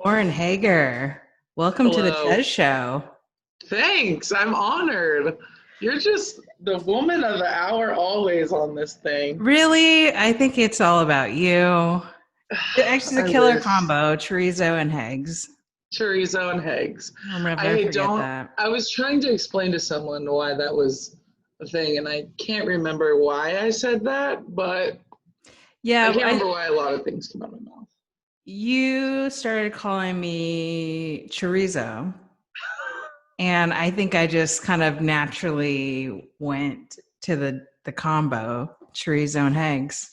Lauren Haeger, welcome to the Hello. Chez Show. Thanks. I'm honored. You're just the woman of the hour always on this thing. Really, I think it's all about you. Actually, I the killer wish. combo, chorizo and Hags. Chorizo and eggs. I'll never I forget don't, that. I was trying to explain to someone why that was a thing, and I can't remember why I said that, but I Yeah, can't remember why a lot of things came out of my mouth. you started calling me chorizo, and I think I just kind of naturally went to the combo, chorizo and Hags,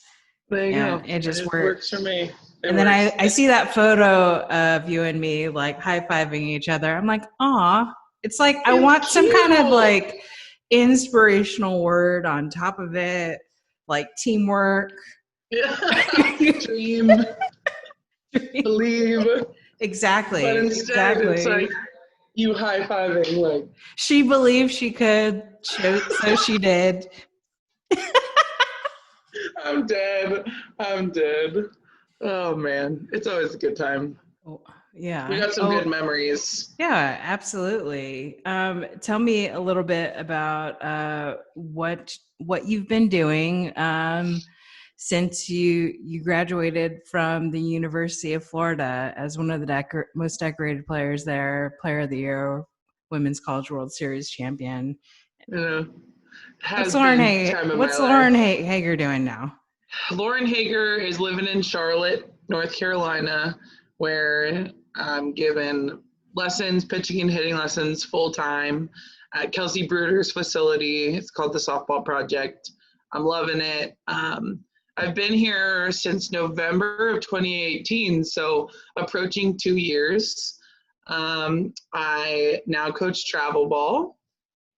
There you and go. it just It works worked. for me. It And then works. I see that photo of you and me like high fiving each other. I'm like, aw. It's like I It's want some kind of cute. like inspirational word on top of it, like teamwork. Yeah. Dream, believe. But Exactly, instead, it's exactly. like you high fiving, like, She believed she could, so she did. I'm dead. I'm dead. Oh man, it's always a good time. Oh, We yeah. got some good Oh, memories. yeah, absolutely. Tell me a little bit about what you've been doing since you graduated from the University of Florida as one of the most decorated players there, Player of the Year, Women's College World Series champion. You know, has been time of my What's Lauren life. Hager doing now? Lauren Haeger is living in Charlotte, North Carolina, where I'm given lessons, pitching and hitting lessons full time at Kelsey Bruder's facility. It's called the Softball Project. I'm loving it. I've been here since November of 2018, so approaching 2 years. I now coach travel ball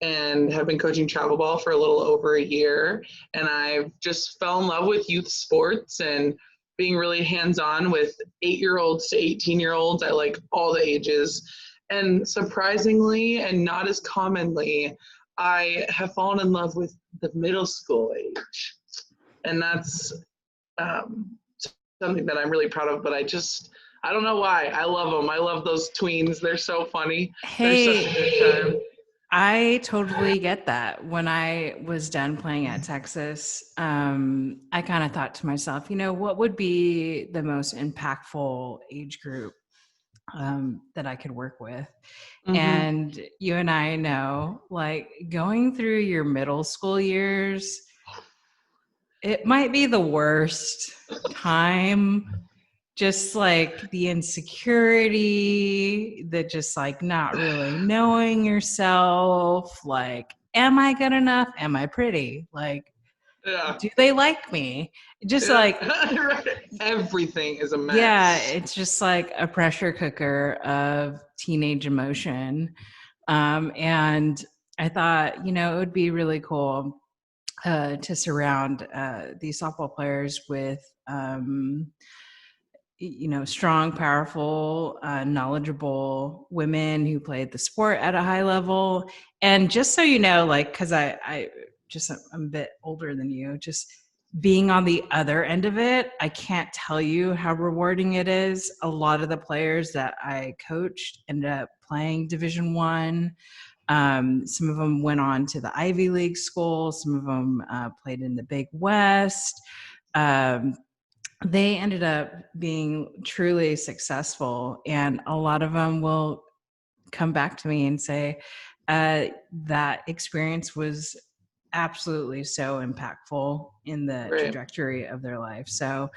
and have been coaching travel ball for a little over a year. And I've just fell in love with youth sports and being really hands on with 8-year-olds to 18-year-olds. I like all the ages. And surprisingly, and not as commonly, I have fallen in love with the middle school age. And that's um, something that I'm really proud of. But I don't know why. I love them. I love those tweens. They're so funny. They're such a good Hey, time. I totally get that. When I was done playing at Texas, I kind of thought to myself, what would be the most impactful age group that I could work with? Mm-hmm. And you and I know, like going through your middle school years, it might be the worst time, just like the insecurity, the just like not really knowing yourself, like am I good enough, am I pretty, like Yeah. do they like me, just Yeah. like Right. Everything is a yeah, mess. it's just like a pressure cooker of teenage emotion. And I thought, it would be really cool to surround these softball players with strong, powerful, knowledgeable women who played the sport at a high level. And just so you know, like, because I'm a bit older than you, just being on the other end of it, I can't tell you how rewarding it is. A lot of the players that I coached ended up playing Division One. Some of them went on to the Ivy League school. Some of them played in the Big West. Um, they ended up being truly successful, and a lot of them will come back to me and say that experience was absolutely so impactful in the Right. trajectory of their life. So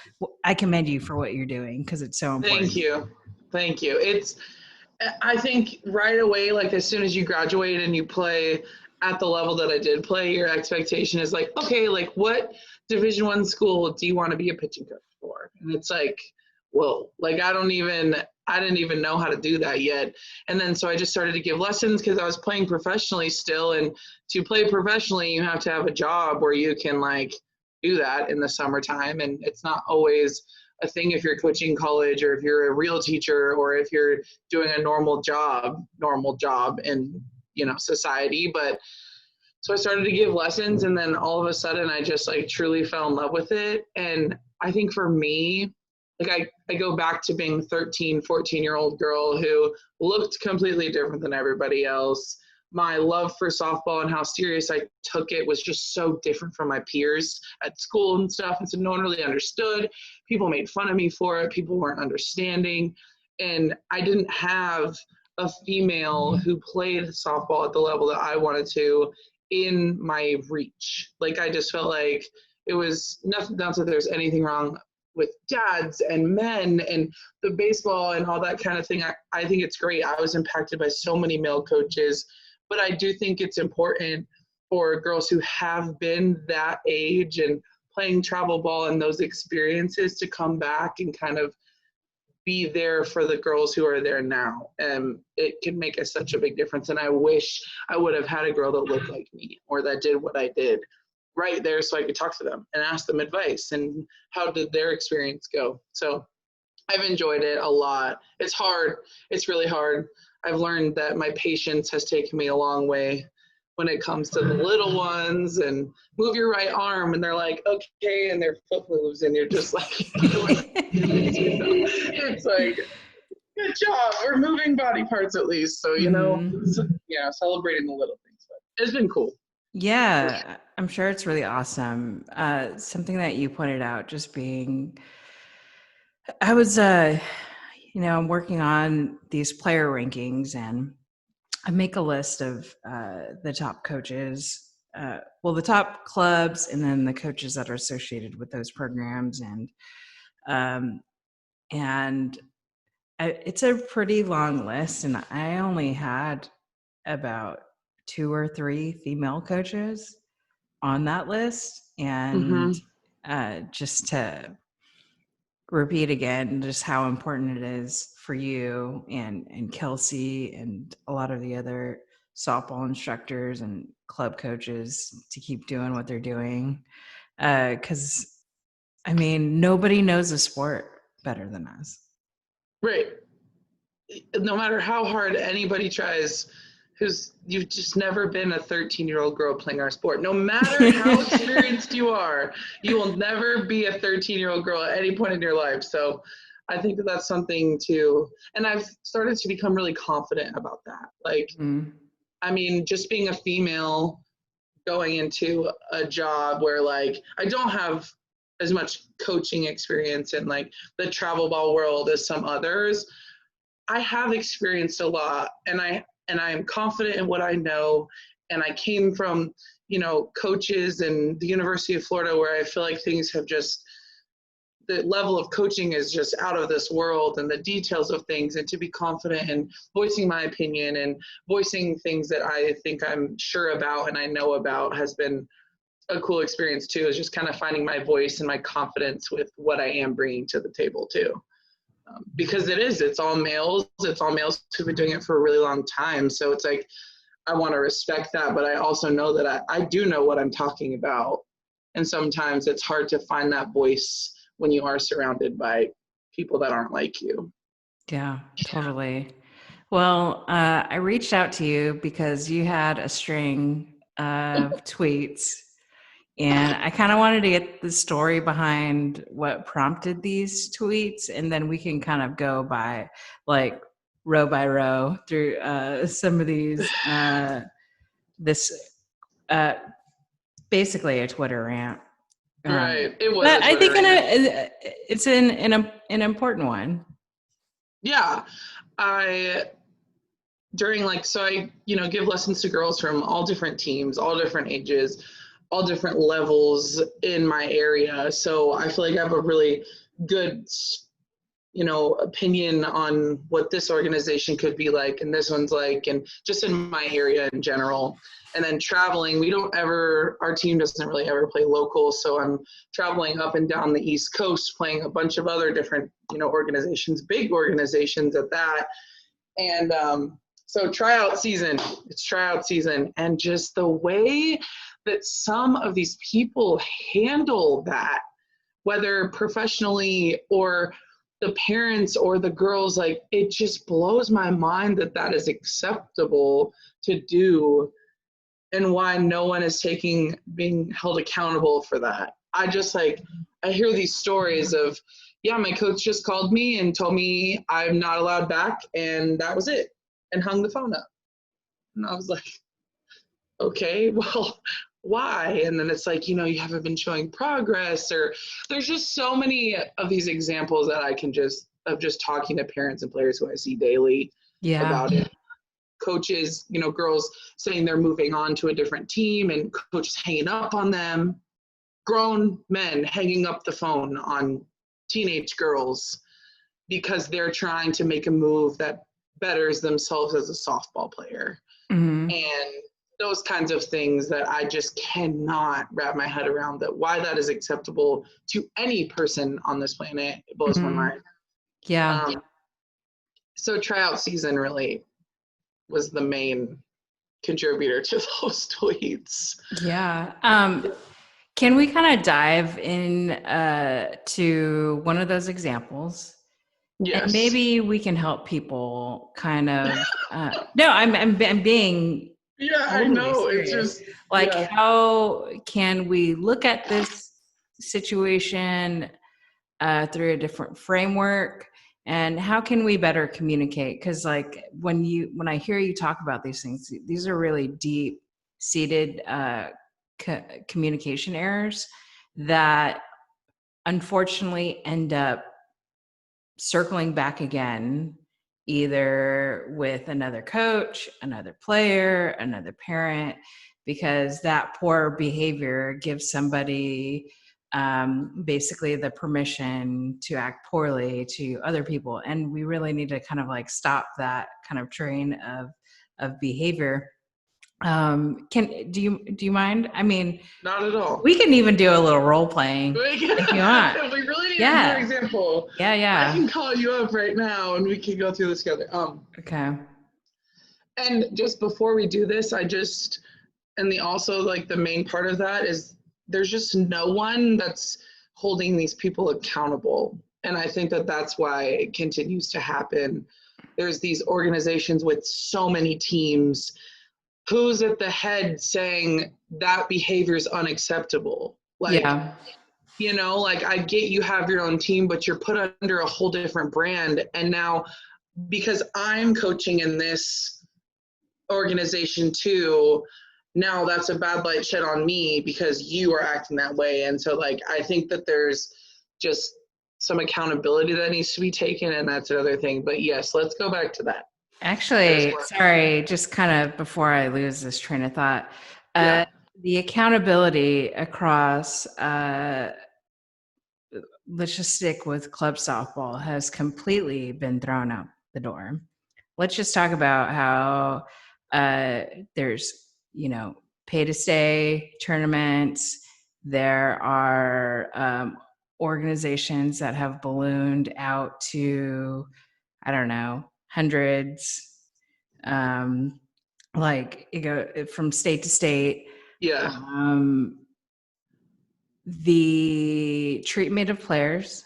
I commend you for what you're doing because it's so Thank important. you. Thank you. I think right away, like as soon as you graduate and you play at the level that I did play, your expectation is like, okay, like what Division 1 school do you want to be a pitching coach for? And it's like, whoa, like I didn't even know how to do that yet. And then so I just started to give lessons because I was playing professionally still. And to play professionally, you have to have a job where you can like do that in the summertime. And it's not always a thing if you're coaching college or if you're a real teacher or if you're doing a normal job in society. But so I started to give lessons, and then all of a sudden I just like truly fell in love with it. And I think for me, like I go back to being 13, 14-year-old girl who looked completely different than everybody else. My love for softball and how serious I took it was just so different from my peers at school and stuff. And so no one really understood. People made fun of me for it. People weren't understanding. And I didn't have a female who played softball at the level that I wanted to in my reach. Like, I just felt like it was nothing, not that there's anything wrong with dads and men and the baseball and all that kind of thing. I think it's great. I was impacted by so many male coaches, but I do think it's important for girls who have been that age and playing travel ball and those experiences to come back and kind of be there for the girls who are there now. And it can make such a big difference. And I wish I would have had a girl that looked like me or that did what I did right there so I could talk to them and ask them advice and how did their experience go. So I've enjoyed it a lot. It's hard. It's really hard. I've learned that my patience has taken me a long way when it comes to the little ones and move your right arm and they're like, okay, and their foot moves and you're just like, it's like, good job. We're moving body parts at least. So, you know, yeah, celebrating the little things. But it's been cool. Yeah, I'm sure it's really awesome. Something that you pointed out, just being, I was, I'm working on these player rankings and I make a list of the top coaches, the top clubs, and then the coaches that are associated with those programs. And it's a pretty long list. And I only had about 2 or 3 female coaches on that list. And just to repeat again, just how important it is for you and Kelsey and a lot of the other softball instructors and club coaches to keep doing what they're doing. Because, I mean, nobody knows the sport better than us. Right. No matter how hard anybody tries, you've just never been a 13-year-old girl playing our sport. No matter how experienced you are, you will never be a 13-year-old girl at any point in your life. So I think that's something to, and I've started to become really confident about that. Like, I mean, just being a female going into a job where like, I don't have as much coaching experience in like the travel ball world as some others. I have experienced a lot and I am confident in what I know. And I came from, coaches and the University of Florida where I feel like things have just, the level of coaching is just out of this world and the details of things, and to be confident and voicing my opinion and voicing things that I think I'm sure about and I know about has been a cool experience too, is just kind of finding my voice and my confidence with what I am bringing to the table too. Because it's all males who've been doing it for a really long time. So it's like, I want to respect that, but I also know that I do know what I'm talking about. And sometimes it's hard to find that voice when you are surrounded by people that aren't like you. Yeah, totally. Well, I reached out to you because you had a string of tweets. And I kind of wanted to get the story behind what prompted these tweets, and then we can kind of go by like row by row through some of these. Basically a Twitter rant, right? It was, but I think it's an important one. Yeah, I give lessons to girls from all different teams, all different ages, all different levels in my area. So I feel like I have a really good, opinion on what this organization could be like and this one's like, and just in my area in general. And then traveling, our team doesn't really ever play local. So I'm traveling up and down the East Coast, playing a bunch of other different, organizations, big organizations at that. And so it's tryout season. And just the way that some of these people handle that, whether professionally or the parents or the girls, like, it just blows my mind that is acceptable to do and why no one is being held accountable for that. I hear these stories of, yeah, my coach just called me and told me I'm not allowed back, and that was it, and hung the phone up. And I was like, okay, well, why? And then it's like, you haven't been showing progress, or there's just so many of these examples that I can of just talking to parents and players who I see daily Yeah. about it. Coaches, girls saying they're moving on to a different team and coaches hanging up on them. Grown men hanging up the phone on teenage girls because they're trying to make a move that betters themselves as a softball player. Mm-hmm. And those kinds of things that I just cannot wrap my head around, that why that is acceptable to any person on this planet. It blows my mind. Yeah. So tryout season really was the main contributor to those tweets. Yeah. Can we kind of dive in to one of those examples? Yes. And maybe we can help people kind of. No, I'm being. Yeah, totally I know. serious. It's just like, how can we look at this situation through a different framework, and how can we better communicate? Because like when I hear you talk about these things, these are really deep seated communication errors that unfortunately end up circling back again, either with another coach, another player, another parent, because that poor behavior gives somebody basically the permission to act poorly to other people. And we really need to kind of like stop that kind of train of behavior. Do you mind? I mean, not at all. We can even do a little role playing if you want. We really need an example. Yeah. I can call you up right now and we can go through this together. Okay. And just before we do this, also like the main part of that is there's just no one that's holding these people accountable. And I think that that's why it continues to happen. There's these organizations with so many teams. Who's at the head saying that behavior is unacceptable? Like, like I get you have your own team, but you're put under a whole different brand. And now because I'm coaching in this organization too, now that's a bad light shed on me because you are acting that way. And so like, I think that there's just some accountability that needs to be taken, and that's another thing. But yes, let's go back to that. Actually, sorry, just kind of before I lose this train of thought, the accountability across, let's just stick with club softball, has completely been thrown out the door. Let's just talk about how there's, pay to stay tournaments. There are organizations that have ballooned out to, I don't know, hundreds, like you go from state to state. Yeah. The treatment of players.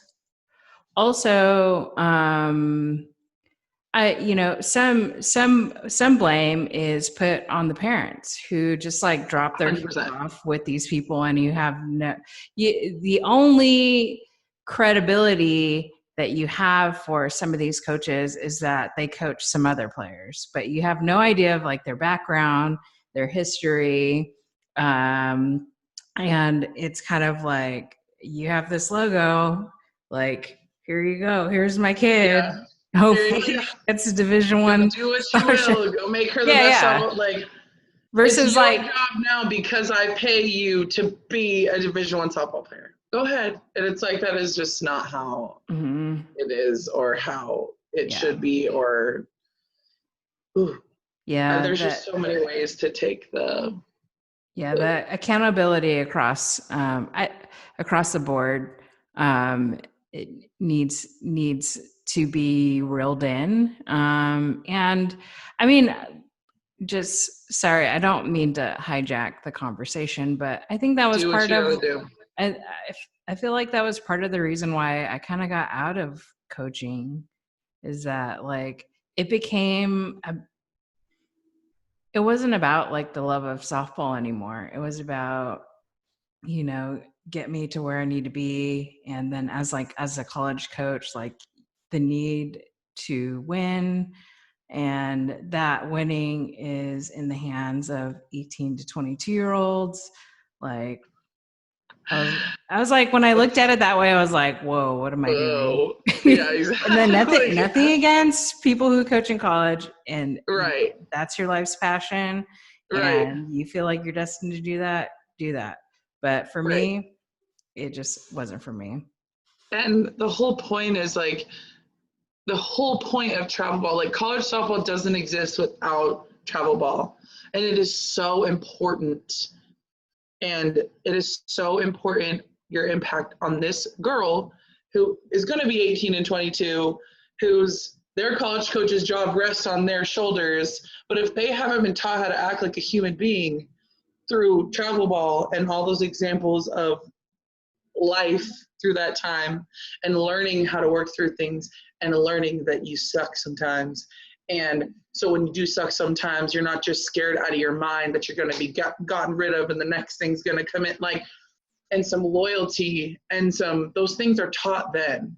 Also, some blame is put on the parents who just like drop their kids off with these people, and you have the only credibility that you have for some of these coaches is that they coach some other players, but you have no idea of like their background, their history, and it's kind of like you have this logo, like, here you go, here's my kid. Yeah. Hopefully it's a Division I. Do what you will. Go make her the best softball. Like, versus it's your like job now because I pay you to be a Division I softball player. Go ahead. And it's like, that is just not how it is, or how it should be, or there's just so many ways to take the accountability across the board. It needs to be reeled in. And I mean, just sorry, I don't mean to hijack the conversation, but I think that was part of. I feel like that was part of the reason why I kind of got out of coaching, is that like it became it wasn't about like the love of softball anymore. It was about, get me to where I need to be. And then as a college coach, like the need to win, and that winning is in the hands of 18 to 22-year-olds. Like I was like, when I looked at it that way, I was like, whoa, what am I doing? Yeah, exactly. And then nothing against people who coach in college, and right, that's your life's passion, right, and you feel like you're destined to do that. But for right. me, it just wasn't for me. And the whole point is like, the whole point of travel ball, like college softball doesn't exist without travel ball. And it is so important. And it is so important, your impact on this girl who is going to be 18 and 22, whose their college coach's job rests on their shoulders. But if they haven't been taught how to act like a human being through travel ball and all those examples of life through that time, and learning how to work through things, and learning that you suck sometimes. And so when you do suck sometimes, you're not just scared out of your mind that you're going to be gotten rid of and the next thing's going to come in, like, and some loyalty and those things are taught then,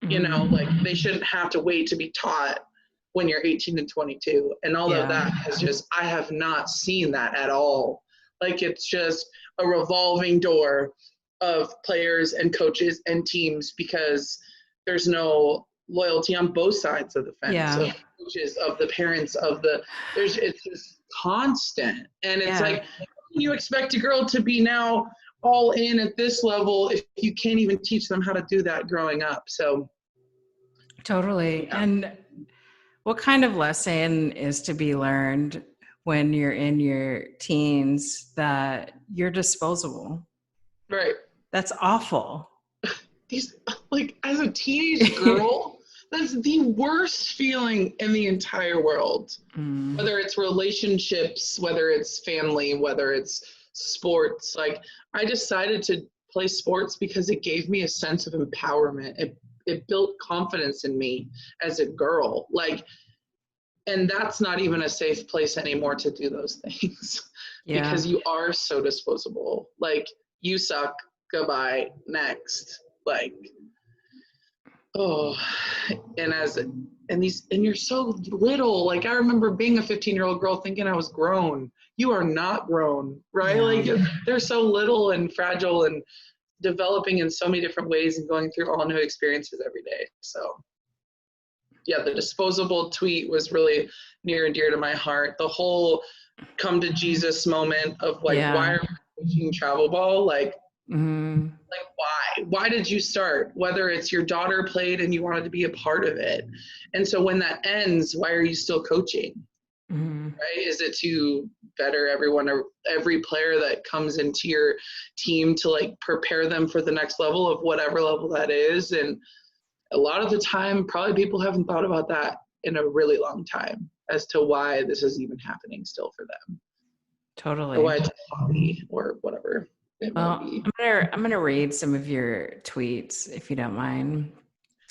you know, like they shouldn't have to wait to be taught when you're 18 and 22. And although that has just, I have not seen that at all. Like, it's just a revolving door of players and coaches and teams, because there's no loyalty on both sides of the fence. Yeah. Of coaches, of the parents, it's just constant. And it's like, you expect a girl to be now all in at this level if you can't even teach them how to do that growing up. So totally. Yeah. And what kind of lesson is to be learned when you're in your teens that you're disposable? Right. That's awful. Like, as a teenage girl, that's the worst feeling in the entire world. Whether it's relationships, whether it's family, whether it's sports. Like, I decided to play sports because it gave me a sense of empowerment. It built confidence in me as a girl. Like, and that's not even a safe place anymore to do those things. Because you are so disposable. Like, you suck, goodbye, next. Like, oh, and you're so little. Like, I remember being a 15-year-old girl thinking I was grown. You are not grown, right? Yeah. Like, they're so little and fragile and developing in so many different ways and going through all new experiences every day. So yeah, the disposable tweet was really near and dear to my heart. The whole come to Jesus moment of like, why are we coaching travel ball? Like, like, why did you start? Whether it's your daughter played and you wanted to be a part of it. And so when that ends, why are you still coaching? Right? Is it to better everyone, or every player that comes into your team to like prepare them for the next level of whatever level that is? And a lot of the time, probably people haven't thought about that in a really long time as to why this is even happening still for them. Totally. Or why it's a hobby or whatever. Well, I'm gonna read some of your tweets if you don't mind.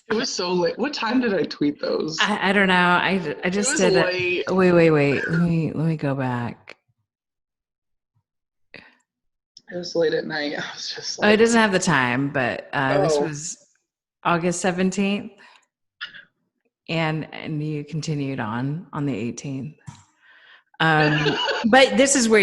It was so late. What time did I tweet those? I don't know. I just did late. Wait. Let me go back. It was late at night. I was just like, it doesn't have the time, but this was August 17th, and you continued on the 18th. But this is where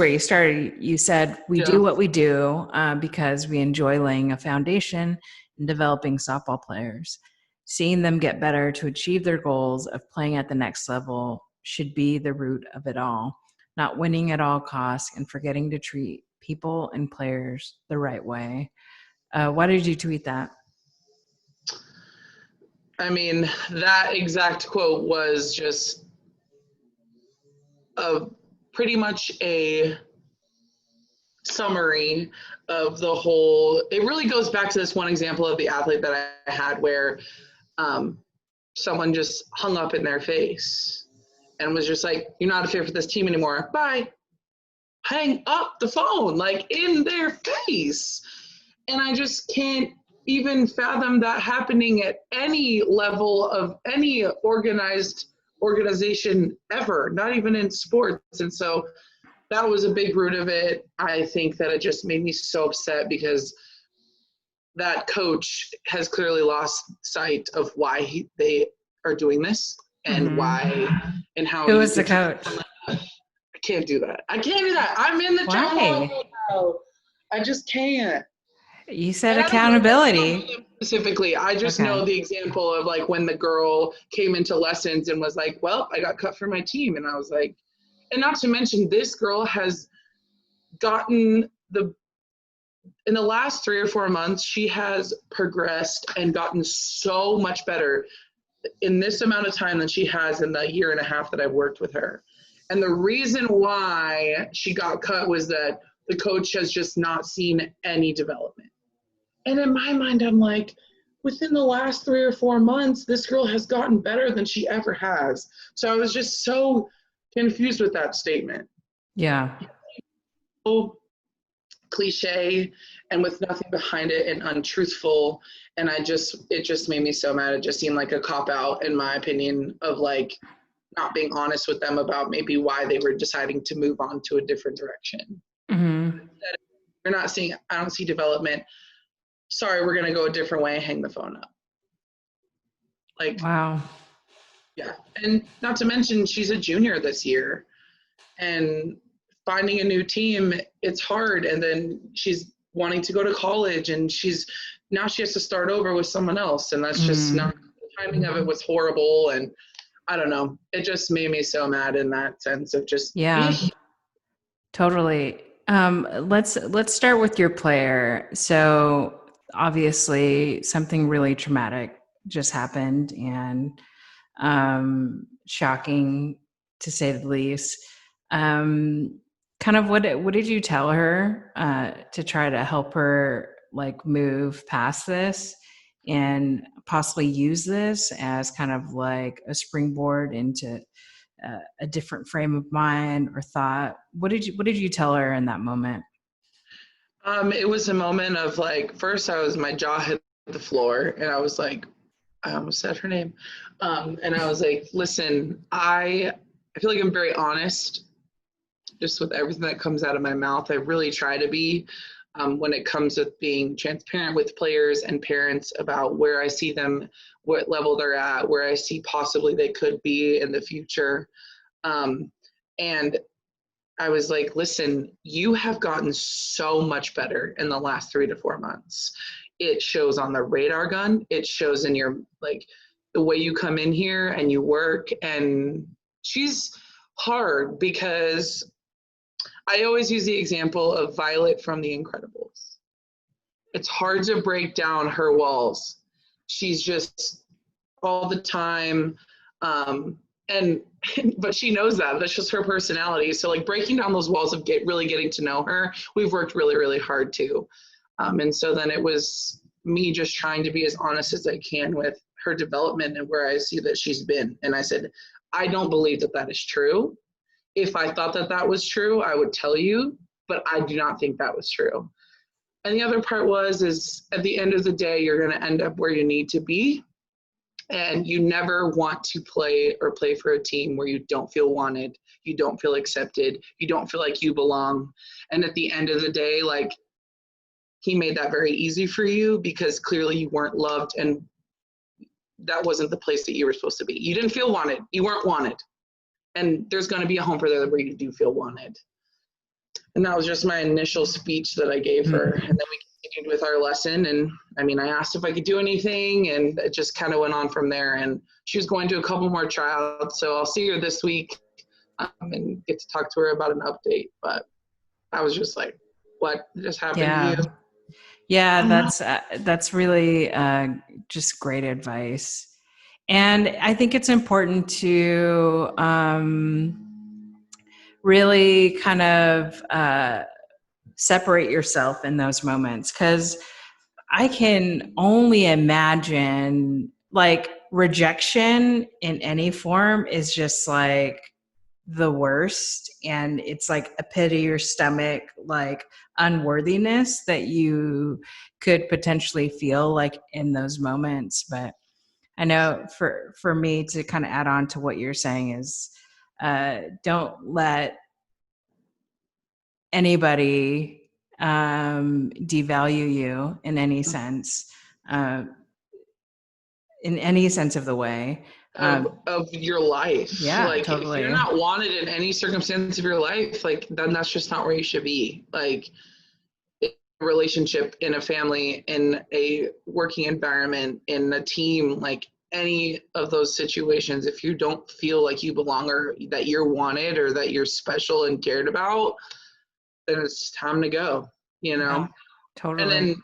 you started. You said we do what we do because we enjoy laying a foundation and developing softball players. Seeing them get better to achieve their goals of playing at the next level should be the root of it all, not winning at all costs and forgetting to treat people and players the right way. Why did you tweet that? I mean, that exact quote was just pretty much a summary of the whole. It really goes back to this one example of the athlete that I had where someone just hung up in their face and was just like, you're not a fit for this team anymore. Bye. Hang up the phone, like, in their face. And I just can't even fathom that happening at any level of any organization ever, not even in sports. And so that was a big root of it. I think that it just made me so upset because that coach has clearly lost sight of why they are doing this and why and how Who you was the get to. coach? I can't do that. I can't do that. I'm in the job now. I just can't. You said And accountability. I don't know specifically. I just know the example of like when the girl came into lessons and was like, well, I got cut for my team. And I was like, and not to mention this girl has gotten in the last 3 or 4 months, she has progressed and gotten so much better in this amount of time than she has in the year and a half that I've worked with her. And the reason why she got cut was that the coach has just not seen any development. And in my mind, I'm like, within the last 3 or 4 months, this girl has gotten better than she ever has. So I was just so confused with that statement. Yeah. So cliche and with nothing behind it and untruthful. And it just made me so mad. It just seemed like a cop out, in my opinion, of like not being honest with them about maybe why they were deciding to move on to a different direction. You're not seeing, I don't see development. Sorry, we're going to go a different way. Hang the phone up. Like, wow. Yeah. And not to mention she's a junior this year and finding a new team, it's hard. And then she's wanting to go to college and now she has to start over with someone else. And that's just not, the timing of it was horrible. And I don't know, it just made me so mad in that sense of just. Yeah, totally. Let's start with your player. So obviously something really traumatic just happened and shocking to say the least. Kind of what did you tell her to try to help her like move past this and possibly use this as kind of like a springboard into a different frame of mind or thought? What did you tell her in that moment? It was a moment of like, first my jaw hit the floor and I was like, I almost said her name. And I was like, listen, I feel like I'm very honest just with everything that comes out of my mouth. I really try to be when it comes with being transparent with players and parents about where I see them, what level they're at, where I see possibly they could be in the future. And I was like, listen, you have gotten so much better in the last 3 to 4 months. It shows on the radar gun. It shows in your, like, the way you come in here and you work. And she's hard because I always use the example of Violet from The Incredibles. It's hard to break down her walls. She's just all the time. But she knows that. That's just her personality. So like breaking down those walls of really getting to know her, we've worked really, really hard too. And so then it was me just trying to be as honest as I can with her development and where I see that she's been. And I said, I don't believe that that is true. If I thought that that was true, I would tell you, but I do not think that was true. And the other part is at the end of the day, you're going to end up where you need to be. And you never want to play for a team where you don't feel wanted, you don't feel accepted, you don't feel like you belong. And at the end of the day, like, he made that very easy for you because clearly you weren't loved and that wasn't the place that you were supposed to be. You didn't feel wanted. You weren't wanted. And there's going to be a home for that where you do feel wanted. And that was just my initial speech that I gave her. And then we continued with our lesson. And I mean, I asked if I could do anything and it just kind of went on from there. And she was going to a couple more tryouts. So I'll see her this week and get to talk to her about an update. But I was just like, what just happened to you? Yeah, that's really just great advice. And I think it's important to really kind of separate yourself in those moments, because I can only imagine like rejection in any form is just like the worst. And it's like a pit of your stomach, like unworthiness that you could potentially feel like in those moments. But I know for me to kind of add on to what you're saying is don't let anybody devalue you in any sense, uh, in any sense of the way. Of your life. Yeah, Like, if you're totally. not wanted in any circumstance of your life, like, then that's just not where you should be. Like, a relationship, in a family, in a working environment, in a team, like any of those situations, if you don't feel like you belong or that you're wanted or that you're special and cared about, then it's time to go, you know? Yeah, And totally. then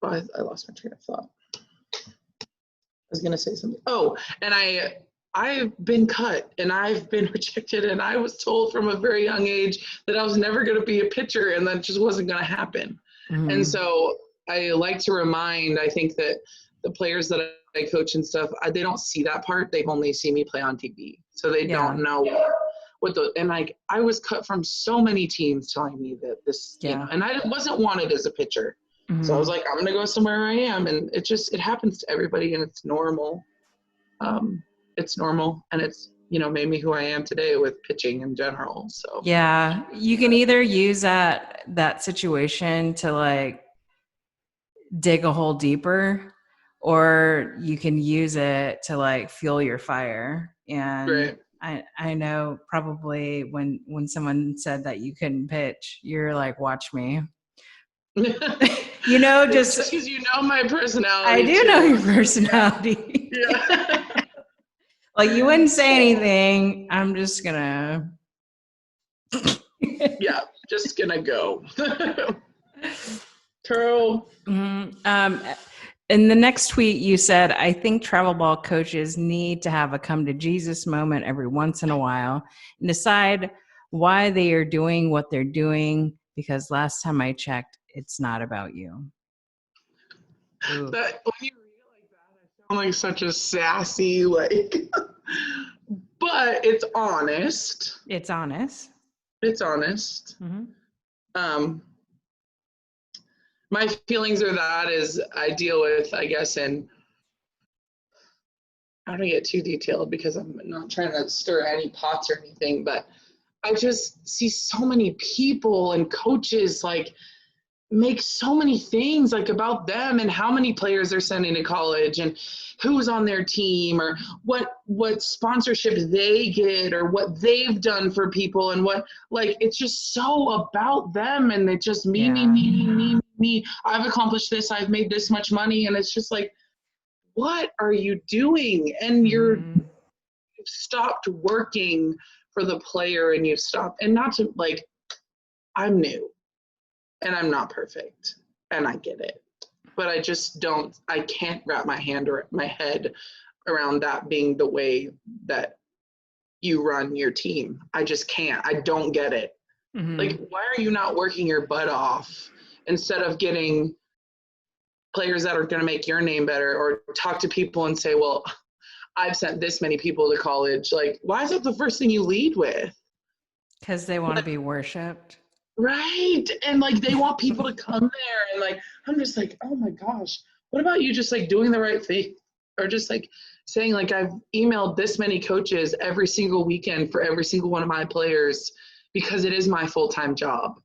I lost my train of thought. I was gonna say something. Oh, and I've been cut and I've been rejected, and I was told from a very young age that I was never going to be a pitcher, and that just wasn't going to happen. And so I like to remind, I think that the players that I coach and stuff, they don't see that part. They've only seen me play on TV, so they don't know what the, and like, I was cut from so many teams telling me that this, you know, and I wasn't wanted as a pitcher. So I was like, I'm going to go somewhere I am. And it happens to everybody, and it's normal. It's normal, and it's, you know, made me who I am today with pitching in general. So yeah, you can either use that situation to like dig a hole deeper, or you can use it to like fuel your fire. And right. I know probably when someone said that you couldn't pitch, you're like, watch me. You know, just because you know my personality. I do too. know your personality. Yeah. Like, you wouldn't say anything. I'm just gonna Yeah, just gonna go. Turl. In the next tweet, you said, I think travel ball coaches need to have a come to Jesus moment every once in a while and decide why they are doing what they're doing, because last time I checked, it's not about you. Ooh. That, when you read it like that, I sound like such a sassy, like, but it's honest. It's honest. It's honest. My feelings are that is I deal with, I guess, and I don't get too detailed because I'm not trying to stir any pots or anything, but I just see so many people and coaches like make so many things like about them and how many players they're sending to college and who's on their team or what sponsorship they get or what they've done for people, and what, like, it's just so about them, and it's just me. I've accomplished this, I've made this much money, and it's just like, what are you doing? And you've stopped working for the player, and you've stopped, and not to, like, I'm new and I'm not perfect, and I get it, but I just I can't wrap my head around that being the way that you run your team. I just can't. I don't get it. Like, why are you not working your butt off instead of getting players that are going to make your name better, or talk to people and say, well, I've sent this many people to college. Like, why is that the first thing you lead with? Because they want to be worshipped. Right. And like, they want people to come there, and like, I'm just like, oh my gosh, what about you just like doing the right thing, or just like saying, like, I've emailed this many coaches every single weekend for every single one of my players because it is my full-time job.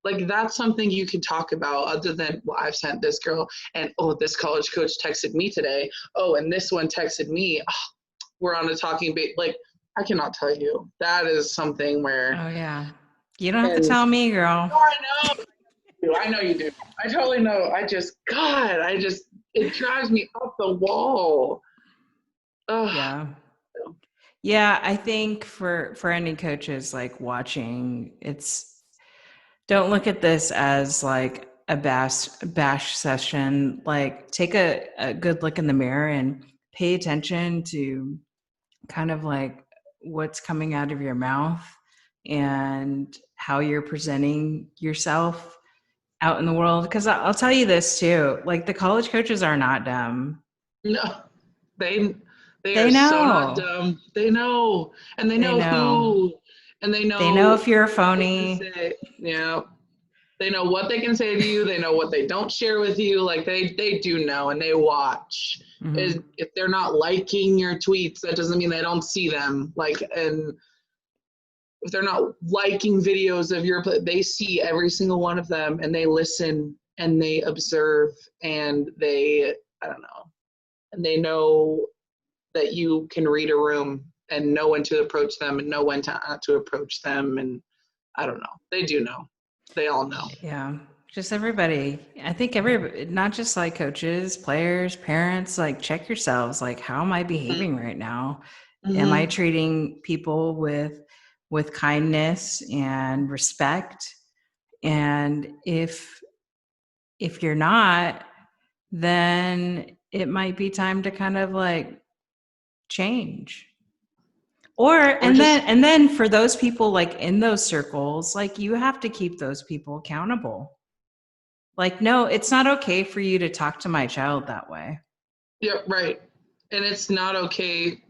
Like, that's something you can talk about, other than, well, I've sent this girl, and oh, this college coach texted me today, oh, and this one texted me, oh, we're on a talking base. Like, I cannot tell you, that is something where, oh yeah, you don't have to tell me, girl. Oh, I know you do. I totally know. It drives me up the wall. Ugh. Yeah, I think for any coaches like watching, don't look at this as like a bash session. Like, take a good look in the mirror and pay attention to kind of like what's coming out of your mouth and how you're presenting yourself out in the world. Because I'll tell you this too, like, the college coaches are not dumb. No, they are know. so not dumb. They know, and they know who, and they know if you're a phony. Yeah, they know what they can say to you. They know what they don't share with you. Like, they do know, and they watch. If they're not liking your tweets, that doesn't mean they don't see them. Like, and if they're not liking videos of your play, they see every single one of them, and they listen and they observe, and they, I don't know, and they know that you can read a room and know when to approach them and know when to not to approach them. And I don't know, they do know. They all know. Yeah. Just everybody. I think not just like coaches, players, parents, like check yourselves. Like, how am I behaving right now? Am I treating people with kindness and respect? And if you're not, then it might be time to kind of like change. And then for those people like in those circles, like you have to keep those people accountable. Like, no, it's not okay for you to talk to my child that way. Yeah, right. And it's not okay,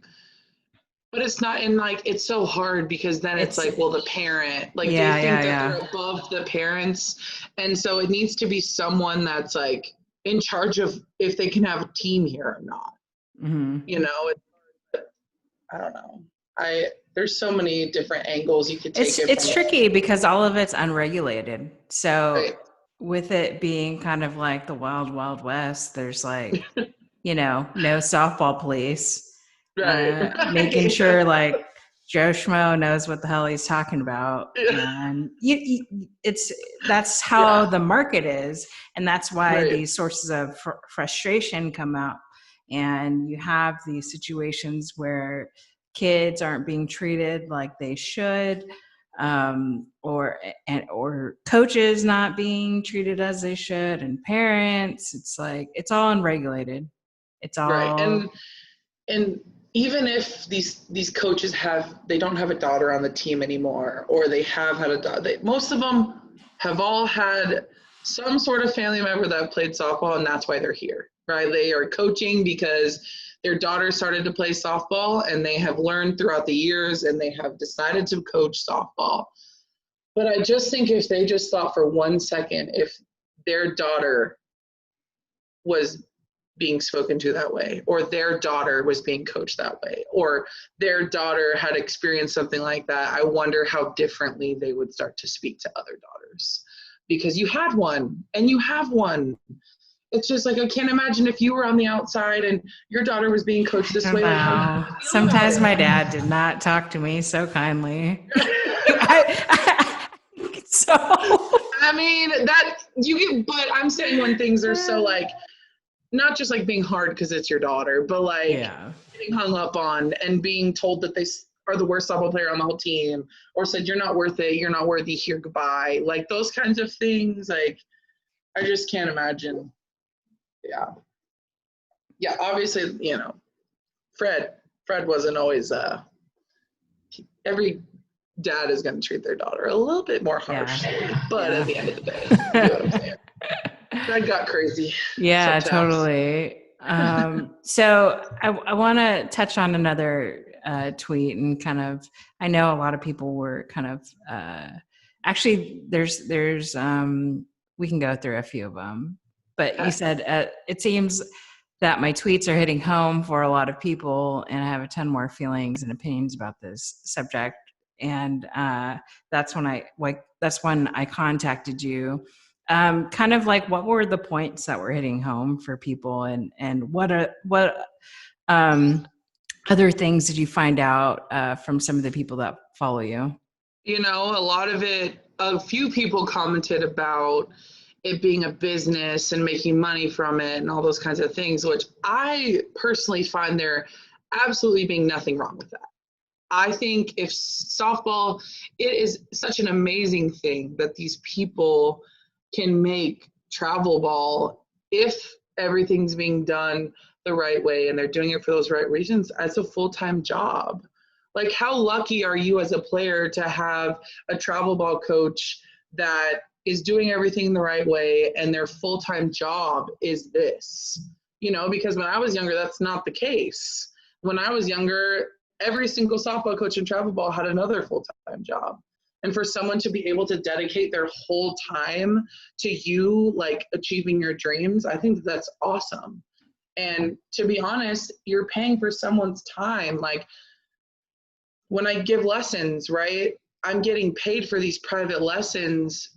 but it's not, and like, it's so hard because then it's like, well, the parent, like they think that they're above the parents. And so it needs to be someone that's like in charge of if they can have a team here or not. You know, I don't know. There's so many different angles you could take it. It's tricky because all of it's unregulated. So with it being kind of like the wild, wild west, there's like, you know, no softball police, making sure like Joe Schmo knows what the hell he's talking about. And that's how the market is. And that's why these sources of frustration come out. And you have these situations where kids aren't being treated like they should, or coaches not being treated as they should, and parents. It's like, it's all unregulated. It's all right. And even if these coaches they don't have a daughter on the team anymore, or they have had a daughter, most of them have all had some sort of family member that played softball, and that's why they're here, right? They are coaching because their daughter started to play softball, and they have learned throughout the years, and they have decided to coach softball. But I just think if they just thought for 1 second, if their daughter was being spoken to that way, or their daughter was being coached that way, or their daughter had experienced something like that, I wonder how differently they would start to speak to other daughters. Because you had one, and you have one. It's just like, I can't imagine if you were on the outside and your daughter was being coached this way. Like, sometimes my dad did not talk to me so kindly. So I mean, that you get, but I'm saying when things are so like, not just like being hard because it's your daughter, but like getting hung up on and being told that they are the worst softball player on the whole team, or said you're not worth it, you're not worthy, here, goodbye. Like those kinds of things. Like, I just can't imagine. Yeah, obviously, you know, Fred wasn't always every dad is going to treat their daughter a little bit more harshly, but at the end of the day, you know what I'm saying? Fred got crazy. Yeah, totally. So I want to touch on another tweet, and kind of, I know a lot of people were kind of actually there's we can go through a few of them, but you said it seems that my tweets are hitting home for a lot of people, and I have a ton more feelings and opinions about this subject. And that's when I contacted you. Kind of like, what were the points that were hitting home for people, and what other things did you find out from some of the people that follow you? You know, a few people commented about it being a business and making money from it and all those kinds of things, which I personally find there absolutely being nothing wrong with that. I think if softball, it is such an amazing thing that these people can make travel ball if everything's being done the right way and they're doing it for those right reasons as a full-time job. Like, how lucky are you as a player to have a travel ball coach that is doing everything the right way and their full-time job is this? You know, because when I was younger, that's not the case. When I was younger, every single softball coach in travel ball had another full-time job. And for someone to be able to dedicate their whole time to you, like, achieving your dreams, I think that's awesome. And to be honest, you're paying for someone's time. Like, when I give lessons, right, I'm getting paid for these private lessons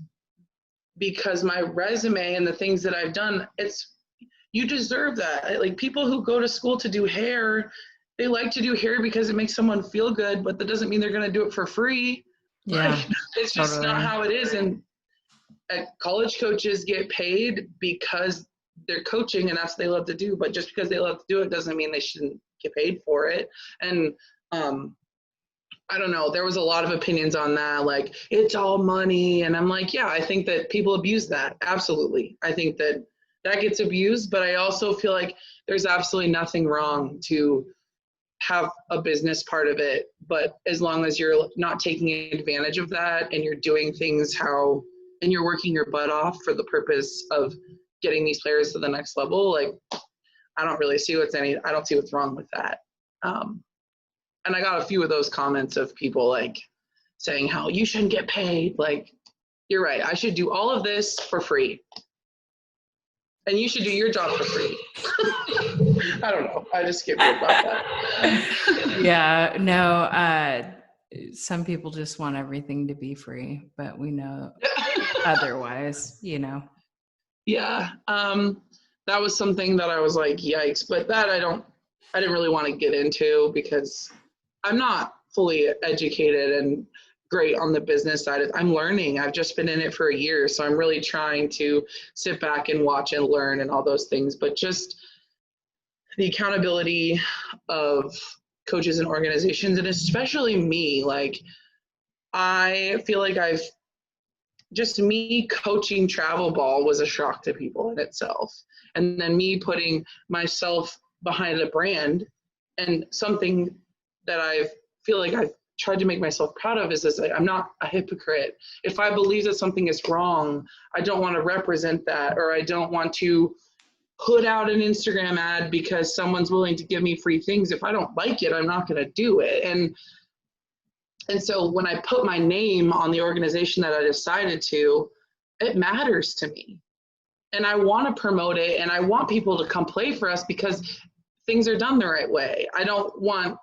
because my resume and the things that I've done, you deserve that. Like, people who go to school to do hair, they like to do hair because it makes someone feel good, but that doesn't mean they're going to do it for free. Yeah, Like, it's just totally. not how it is. And college coaches get paid because they're coaching and that's what they love to do. But just because they love to do it doesn't mean they shouldn't get paid for it. And I don't know, there was a lot of opinions on that, like, it's all money. And I'm like, yeah, I think that people abuse that. Absolutely. I think that gets abused, but I also feel like there's absolutely nothing wrong to have a business part of it. But as long as you're not taking advantage of that and you're doing things and you're working your butt off for the purpose of getting these players to the next level, like, I don't see what's wrong with that. And I got a few of those comments of people like saying how you shouldn't get paid. Like, you're right. I should do all of this for free. And you should do your job for free. I don't know. I just get weird about that. Yeah, no, some people just want everything to be free, but we know otherwise, Yeah. That was something that I was like, yikes. But that I didn't really want to get into because I'm not fully educated and great on the business side. I'm learning. I've just been in it for a year, so I'm really trying to sit back and watch and learn and all those things. But just the accountability of coaches and organizations, and especially me, like, I feel like me coaching travel ball was a shock to people in itself. And then me putting myself behind a brand and something that I feel like I've tried to make myself proud of is I'm not a hypocrite. If I believe that something is wrong, I don't want to represent that, or I don't want to put out an Instagram ad because someone's willing to give me free things. If I don't like it, I'm not going to do it. And so when I put my name on the organization that I decided to, it matters to me. And I want to promote it, and I want people to come play for us because things are done the right way. I don't want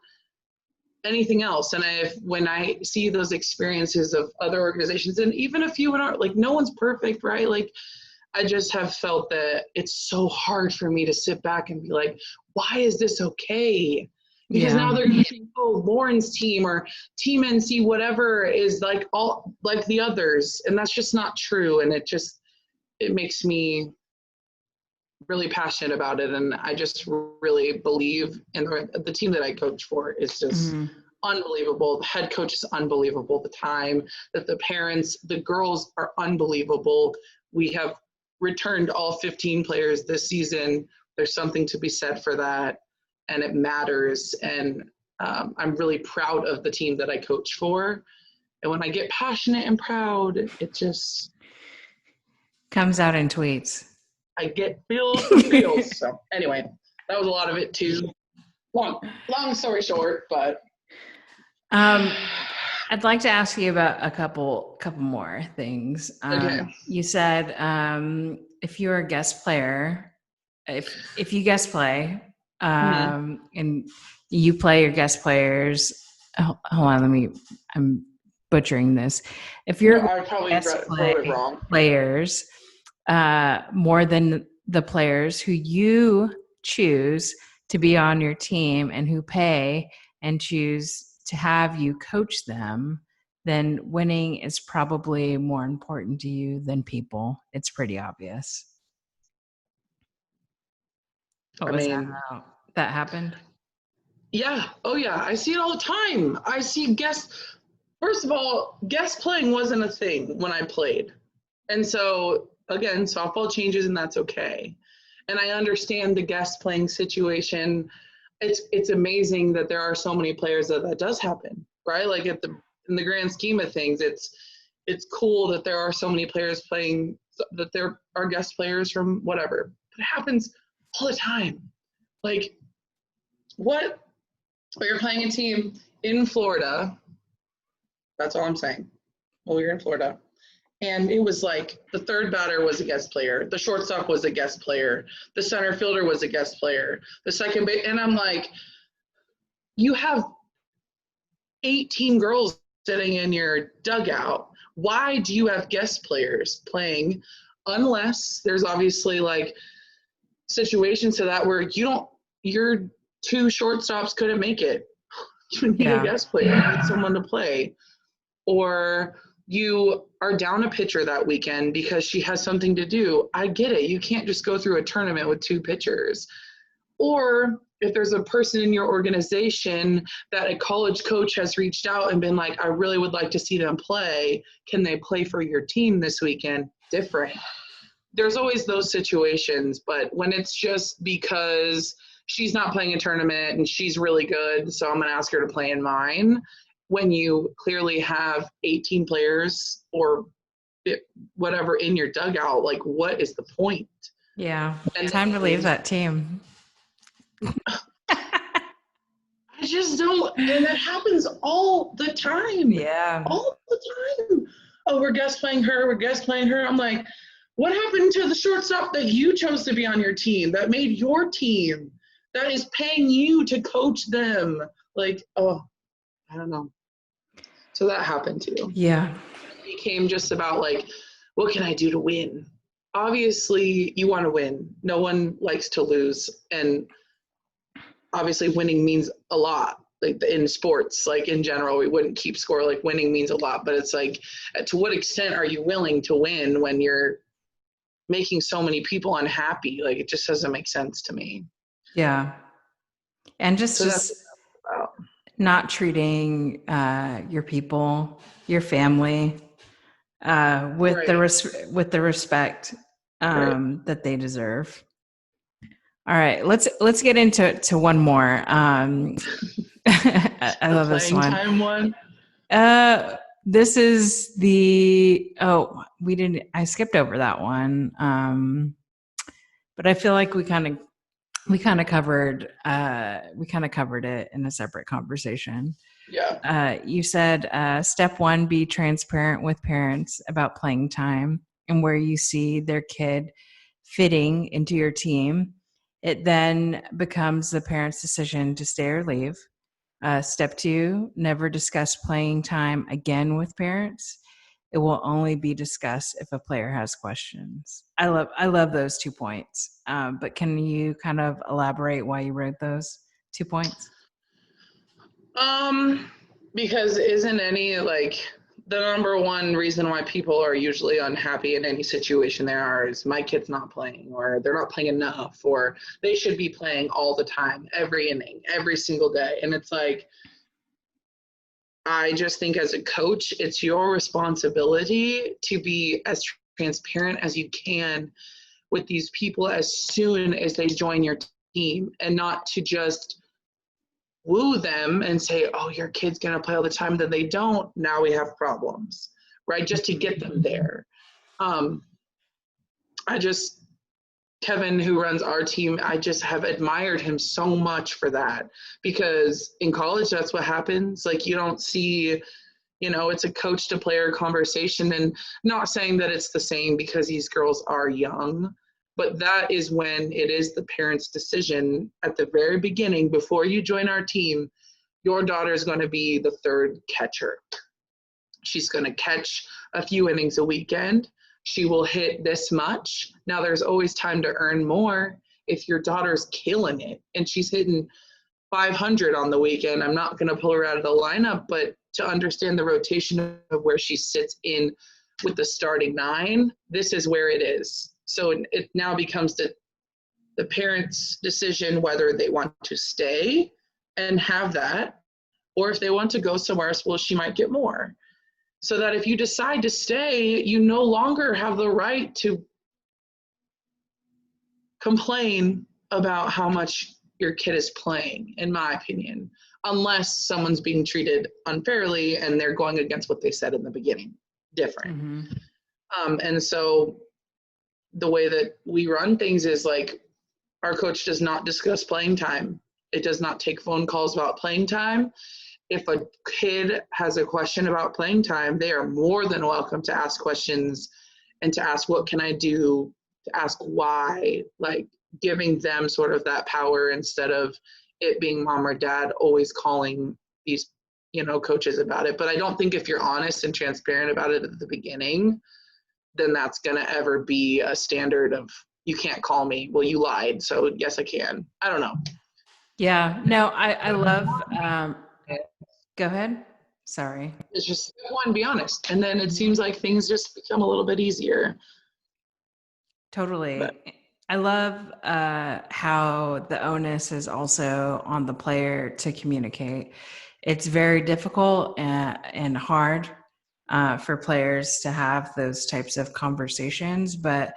anything else. And when I see those experiences of other organizations, and even a few in our, like, no one's perfect, right? Like, I just have felt that it's so hard for me to sit back and be like, why is this okay? Because now they're getting, Lauren's team or Team NC, whatever, is like all like the others. And that's just not true. And it makes me really passionate about it. And I just really believe in the team that I coach for is just unbelievable. The head coach is unbelievable. The time that the parents, the girls are unbelievable. We have returned all 15 players this season. There's something to be said for that, and it matters. And I'm really proud of the team that I coach for. And when I get passionate and proud, it just comes out in tweets. I get feels. So anyway, that was a lot of it too. Long story short, but I'd like to ask you about a couple more things. Okay. You said if you're a guest player, if you guest play, and you play your guest players. Hold on, I'm butchering this. If you're I probably guest wrote it wrong. Players more than the players who you choose to be on your team and who pay and choose to have you coach them, then winning is probably more important to you than people. It's pretty obvious. That happened? Yeah. Oh yeah. I see it all the time. I see first of all, guest playing wasn't a thing when I played. And so again, softball changes and that's okay. And I understand the guest playing situation. It's amazing that there are so many players that does happen, right? Like in the grand scheme of things, it's cool that there are so many players playing, that there are guest players from whatever. But it happens all the time. Like, you're playing a team in Florida. That's all I'm saying. Well, you're in Florida. And it was like the third batter was a guest player. The shortstop was a guest player. The center fielder was a guest player. The second base, and I'm like, you have 18 girls sitting in your dugout. Why do you have guest players playing unless there's obviously like situations to that where your two shortstops couldn't make it. You need a guest player, you need someone to play. Or you are down a pitcher that weekend because she has something to do. I get it. You can't just go through a tournament with two pitchers. Or if there's a person in your organization that a college coach has reached out and been like, I really would like to see them play. Can they play for your team this weekend? Different. There's always those situations, but when it's just because she's not playing a tournament and she's really good, so I'm going to ask her to play in mine, when you clearly have 18 players or whatever in your dugout, like what is the point? Yeah. And time to leave that team. I just don't, and it happens all the time. Yeah. All the time. Oh, we're guest playing her. I'm like, what happened to the shortstop that you chose to be on your team, that made your team, that is paying you to coach them? Like, oh, I don't know. So that happened too. Yeah. It became just about like, what can I do to win? Obviously, you want to win. No one likes to lose. And obviously winning means a lot. Like in sports, like in general, we wouldn't keep score. Like winning means a lot, but it's like, to what extent are you willing to win when you're making so many people unhappy? Like it just doesn't make sense to me. Yeah. And just not treating your people, your family, with the respect that they deserve. All right, let's get into one more. I love this one. Time one. This is I skipped over that one. But I feel like we kind of covered it in a separate conversation. Yeah. You said step 1, be transparent with parents about playing time and where you see their kid fitting into your team. It then becomes the parent's decision to stay or leave. Step 2, never discuss playing time again with parents. It will only be discussed if a player has questions. I love those 2 points. But can you kind of elaborate why you wrote those 2 points? Because isn't any like the number one reason why people are usually unhappy in any situation there are is my kid's not playing, or they're not playing enough, or they should be playing all the time, every inning, every single day. And it's like, I just think as a coach, it's your responsibility to be as transparent as you can with these people as soon as they join your team, and not to just woo them and say, oh, your kid's going to play all the time, then they don't. Now we have problems, right? Just to get them there. Kevin, who runs our team, I just have admired him so much for that, because in college, that's what happens. Like you don't see, it's a coach to player conversation, and not saying that it's the same because these girls are young, but that is when it is the parent's decision at the very beginning. Before you join our team, your daughter is going to be the third catcher. She's going to catch a few innings a weekend. She will hit this much. Now there's always time to earn more. If your daughter's killing it and she's hitting 500 on the weekend, I'm not going to pull her out of the lineup, but to understand the rotation of where she sits in with the starting 9, this is where it is. So it now becomes the parents' decision whether they want to stay and have that, or if they want to go somewhere else, well, she might get more. So that if you decide to stay, you no longer have the right to complain about how much your kid is playing, in my opinion, unless someone's being treated unfairly and they're going against what they said in the beginning. Different. Mm-hmm. And so the way that we run things is like, our coach does not discuss playing time. It does not take phone calls about playing time. If a kid has a question about playing time, they are more than welcome to ask questions and to ask, what can I do? To ask why, like giving them sort of that power instead of it being mom or dad always calling these, coaches about it. But I don't think if you're honest and transparent about it at the beginning, then that's going to ever be a standard of, you can't call me. Well, you lied. So yes, I can. I don't know. Yeah, no, I love, go ahead. Sorry. It's just one, be honest. And then it seems like things just become a little bit easier. Totally. But I love how the onus is also on the player to communicate. It's very difficult and hard for players to have those types of conversations, but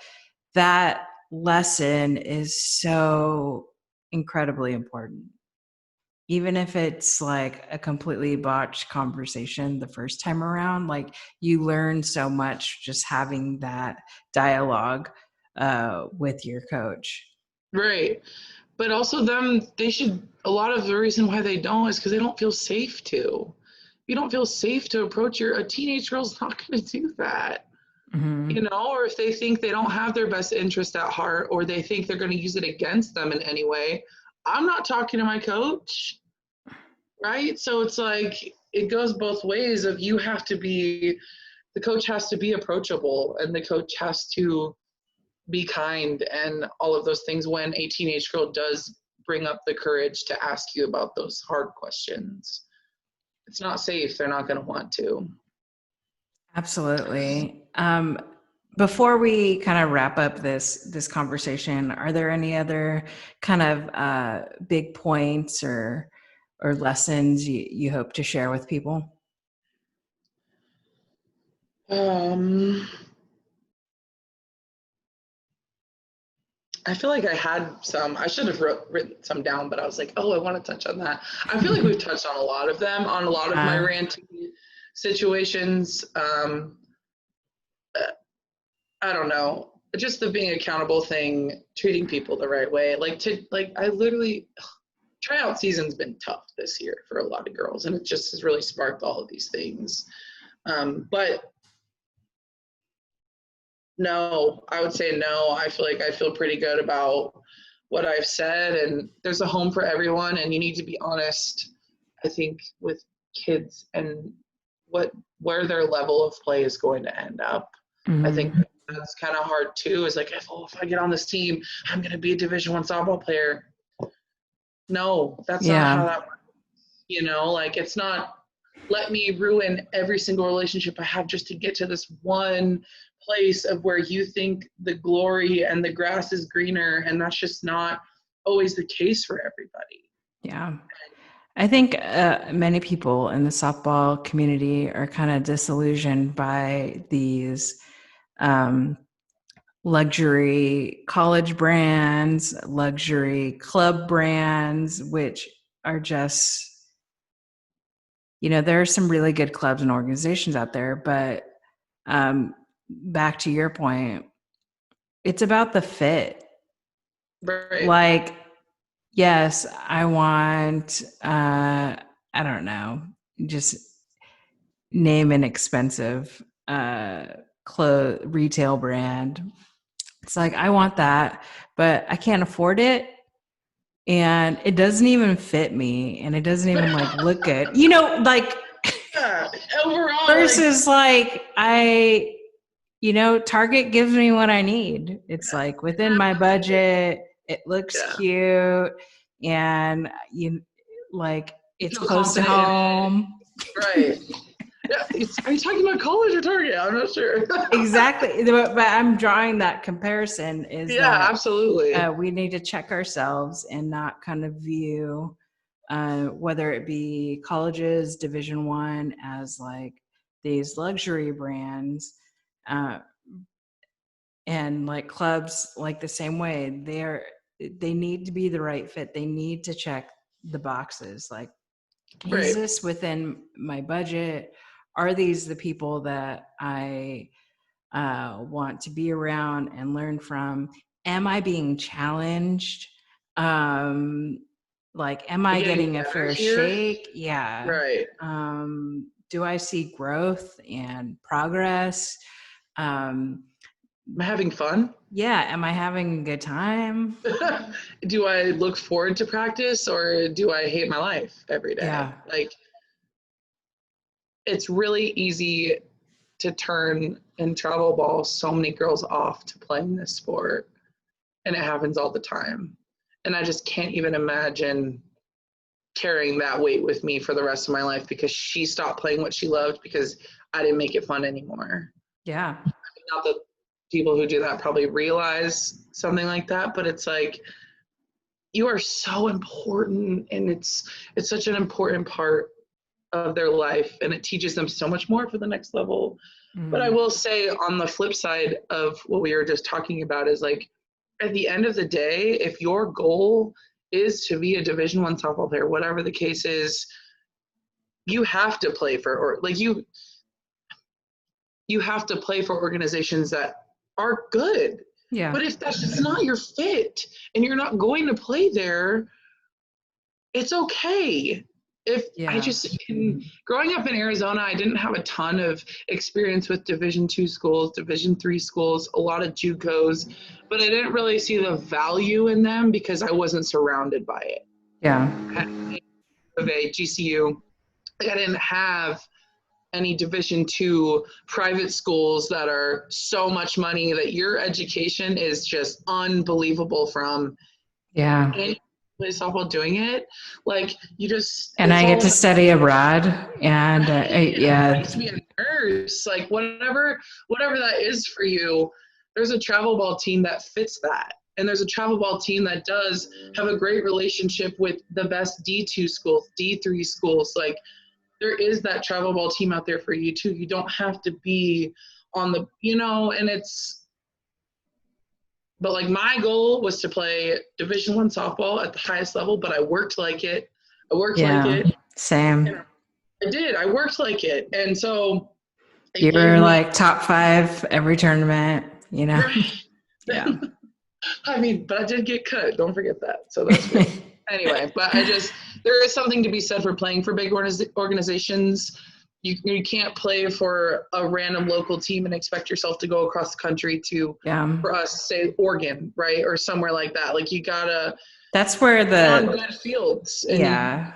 that lesson is so incredibly important. Even if it's like a completely botched conversation the first time around, like you learn so much just having that dialogue with your coach. right. But also a lot of the reason why they don't is because they don't feel safe to. You don't feel safe to approach a teenage girl's not going to do that. Mm-hmm. Or if they think they don't have their best interest at heart, or they think they're going to use it against them in any way, I'm not talking to my coach, right? So it's like, it goes both ways of the coach has to be approachable, and the coach has to be kind and all of those things when a teenage girl does bring up the courage to ask you about those hard questions. It's not safe. They're not going to want to. Absolutely. Before we kind of wrap up this conversation, are there any other kind of big points or lessons you hope to share with people? I feel like I had some. I should have written some down, but I was like, oh, I want to touch on that. I feel like we've touched on a lot of them, on a lot of my ranting situations. I don't know, just the being accountable thing, treating people the right way. I literally, tryout season's been tough this year for a lot of girls, and it just has really sparked all of these things. But no, I would say no. I feel pretty good about what I've said, and there's a home for everyone, and you need to be honest, I think, with kids and where their level of play is going to end up. Mm-hmm. I think that's kind of hard too, is like, if I get on this team, I'm going to be a Division I softball player. No, that's not how that works. It's not, let me ruin every single relationship I have just to get to this one place of where you think the glory and the grass is greener, and that's just not always the case for everybody. Yeah. I think many people in the softball community are kind of disillusioned by these luxury college brands, luxury club brands, which are just, there are some really good clubs and organizations out there, but back to your point, it's about the fit. Right. Like, yes, I want, I don't know, just name an expensive retail brand. It's like, I want that, but I can't afford it. And it doesn't even fit me. And it doesn't even look good. Overall. Versus Target gives me what I need. It's within my budget. It looks cute. And it's close to home. Right. Yeah, are you talking about college or Target? I'm not sure. Exactly. But I'm drawing that comparison absolutely. We need to check ourselves and not kind of view whether it be colleges, Division I, as these luxury brands, and clubs the same way. They need to be the right fit. They need to check the boxes. Is this within my budget? Are these the people that I want to be around and learn from? Am I being challenged? Am I getting a fair shake? Yeah. Right. Do I see growth and progress? Am I having fun? Yeah. Am I having a good time? Do I look forward to practice, or do I hate my life every day? Yeah. it's really easy to turn in travel ball so many girls off to playing this sport. And it happens all the time. And I just can't even imagine carrying that weight with me for the rest of my life because she stopped playing what she loved because I didn't make it fun anymore. Yeah. Not that people who do that probably realize something like that, but it's like, you are so important, and it's such an important part of their life, and it teaches them so much more for the next level. But I will say, on the flip side of what we were just talking about, is like, at the end of the day, if your goal is to be a Division I softball player, whatever the case is, you have to play for, or like you have to play for organizations that are good. Yeah. But if that's just not your fit and you're not going to play there, it's okay. Growing up in Arizona, I didn't have a ton of experience with Division II schools, Division III schools, a lot of JUCOs, but I didn't really see the value in them because I wasn't surrounded by it. Yeah. Of a GCU, I didn't have any Division II private schools that are so much money that your education is just unbelievable from. Yeah. And play softball doing it, like you just. And I get to study abroad, and I used to be a nurse, like whatever that is for you. There's a travel ball team that fits that, and there's a travel ball team that does have a great relationship with the best D2 schools, D3 schools, like. There is that travel ball team out there for you too. You don't have to be on the, and but like my goal was to play Division I softball at the highest level, but I worked like it. Same. I did. I worked like it. And so. You were like top 5 every tournament, Right. Yeah. I mean, but I did get cut. Don't forget that. So that's good. Anyway, but there is something to be said for playing for big organizations. You can't play for a random local team and expect yourself to go across the country for us, say Oregon, right? Or somewhere like that. Like you gotta. That's where on good fields. And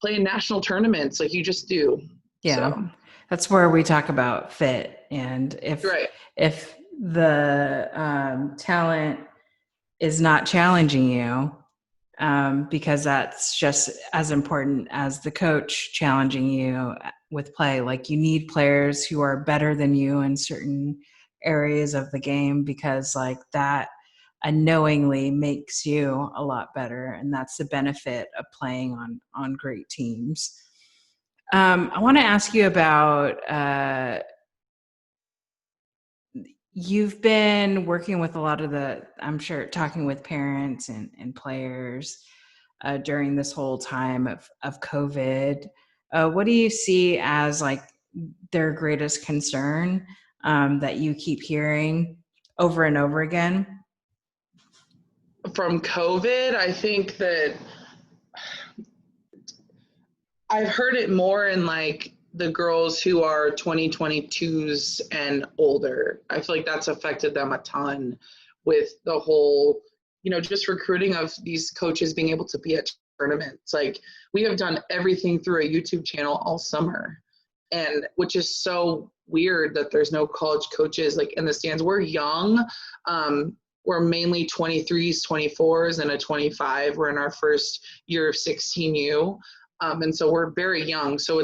play in national tournaments. Like you just do. Yeah. So. That's where we talk about fit. And if the talent is not challenging you, because that's just as important as the coach challenging you with play. Like you need players who are better than you in certain areas of the game, because like that unknowingly makes you a lot better. And that's the benefit of playing on great teams. I want to ask you about, you've been working with a lot of I'm sure, talking with parents and players during this whole time of COVID. What do you see as like their greatest concern that you keep hearing over and over again? From COVID, I think that I've heard it more in like the girls who are 2022s and older. I feel like that's affected them a ton with the whole, just recruiting of these coaches being able to be at tournaments. Like we have done everything through a YouTube channel all summer, and which is so weird that there's no college coaches like in the stands. We're young. We're mainly 23s, 24s, and a 25. We're in our first year of 16U. And so we're very young. So